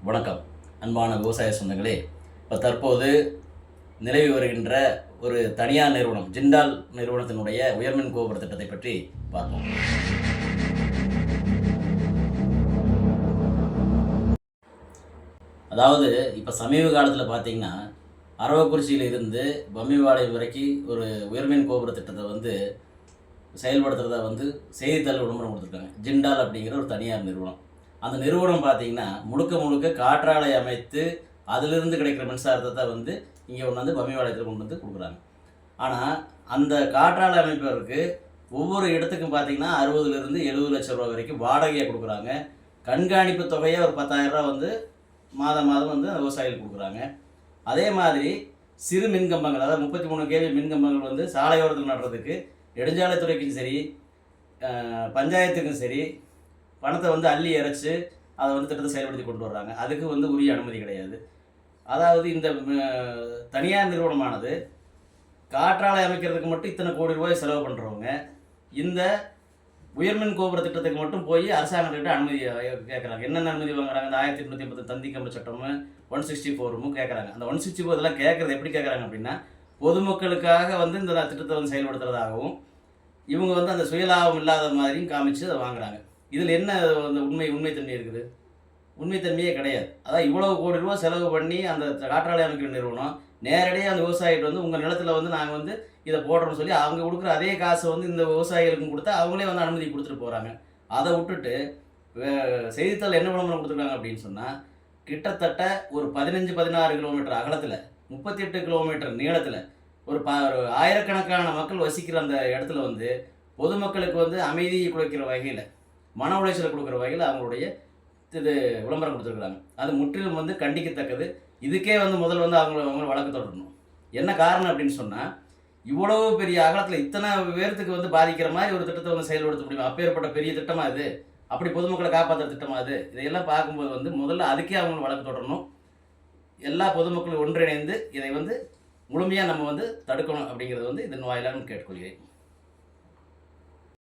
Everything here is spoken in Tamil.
வணக்கம் அன்பான விவசாய சொந்தங்களே. இப்போ தற்போது நிலவி வருகின்ற ஒரு தனியார் நிறுவனம் ஜிண்டால் நிறுவனத்தினுடைய உயர்மின் கோபுர திட்டத்தை பற்றி பார்ப்போம். அதாவது இப்போ சமீப காலத்தில் பார்த்தீங்கன்னா அரவக்குறிச்சியில் இருந்து பம்மிவாளையம் வரைக்கும் ஒரு உயர்மின் கோபுர திட்டத்தை செயல்படுத்துறத செய்தித்தாள் விளம்பரம் கொடுத்துருக்காங்க. ஜிண்டால் அப்படிங்கிற ஒரு தனியார் நிறுவனம். அந்த நிறுவனம் பார்த்தீங்கன்னா முழுக்க முழுக்க காற்றாலை அமைத்து அதிலிருந்து கிடைக்கிற மின்சாரத்தை தான் இங்கே கொண்டு பம்மிவாளையத்தில் கொண்டு வந்து கொடுக்குறாங்க. ஆனால் அந்த காற்றாலை அமைப்பதற்கு ஒவ்வொரு இடத்துக்கும் பார்த்தீங்கன்னா 60லேருந்து 70 லட்சம் ரூபா வரைக்கும் வாடகையாக கொடுக்குறாங்க. கண்காணிப்பு தொகையாக ஒரு 10,000 ரூபா மாதம் அந்த விவசாயிகள் கொடுக்குறாங்க. அதே மாதிரி சிறு மின்கம்பங்கள், அதாவது 33 kV மின்கம்பங்கள் சாலையோரத்தில் நடுறதுக்கு நெடுஞ்சாலைத்துறைக்கும் சரி பஞ்சாயத்துக்கும் சரி பணத்தை அள்ளி இறைச்சி அதை திட்டத்தை செயல்படுத்தி கொண்டு வர்றாங்க. அதுக்கு உரிய அனுமதி கிடையாது. அதாவது இந்த தனியார் நிறுவனமானது காற்றாலை அமைக்கிறதுக்கு மட்டும் இத்தனை கோடி ரூபாய் செலவு பண்ணுறவங்க இந்த உயர்மின் கோபுர திட்டத்துக்கு மட்டும் போய் அரசாங்கத்திட்ட அனுமதி கேட்குறாங்க. என்னென்ன அனுமதி வாங்குறாங்க? இந்த 1880 தந்தி கம்பு சட்டமும் 164 கேட்குறாங்க. அந்த 164 இதெல்லாம் கேட்குறது எப்படி கேட்குறாங்க அப்படின்னா, பொதுமக்களுக்காக இந்த திட்டத்தை செயல்படுத்துறதாகவும் இவங்க அந்த சுயலாபம் இல்லாத மாதிரியும் காமிச்சு அதை வாங்குறாங்க. இதில் என்ன உண்மைத்தன்மை இருக்குது? உண்மைத்தன்மையே கிடையாது. அதான் இவ்வளவு கோடி ரூபா செலவு பண்ணி அந்த காற்றாலை அமைக்கிற நிறுவனம் நேரடியாக அந்த விவசாயிகிட்ட உங்கள் நிலத்தில் நாங்கள் இதை போடுறோம்னு சொல்லி அவங்க கொடுக்குற அதே காசு இந்த விவசாயிகளுக்கும் கொடுத்தா அவங்களே அனுமதி கொடுத்துட்டு போகிறாங்க. அதை விட்டுட்டு செய்தித்தாள் என்ன விளம்பரம் கொடுத்துருக்காங்க அப்படின்னு சொன்னால், கிட்டத்தட்ட ஒரு 15-16 கிலோமீட்டர் அகலத்தில் 38 கிலோமீட்டர் நீளத்தில் ஒரு ஆயிரக்கணக்கான மக்கள் வசிக்கிற அந்த இடத்துல பொதுமக்களுக்கு அமைதியை குலைக்கிற வகையில், மன உளைச்சலை கொடுக்குற வகையில் அவங்களுடைய இது விளம்பரம் கொடுத்துருக்குறாங்க. அது முற்றிலும் கண்டிக்கத்தக்கது. இதுக்கே முதல்ல அவங்க வழக்கு தொடரணும். என்ன காரணம் அப்படின்னு சொன்னால், இவ்வளவு பெரிய அகலத்தில் இத்தனை பேர்த்துக்கு பாதிக்கிற மாதிரி ஒரு திட்டத்தை செயல்படுத்த முடியும். அப்பேற்பட்ட பெரிய திட்டமாக இது, அப்படி பொதுமக்களை காப்பாற்றுற திட்டமாக இது, இதையெல்லாம் பார்க்கும்போது முதல்ல அதுக்கே அவங்க வழக்கு தொடரணும். எல்லா பொதுமக்களும் ஒன்றிணைந்து இதை முழுமையாக நம்ம தடுக்கணும் அப்படிங்கிறது இதன் வாயிலாக கேட்டுக்கொள்கிறேன்.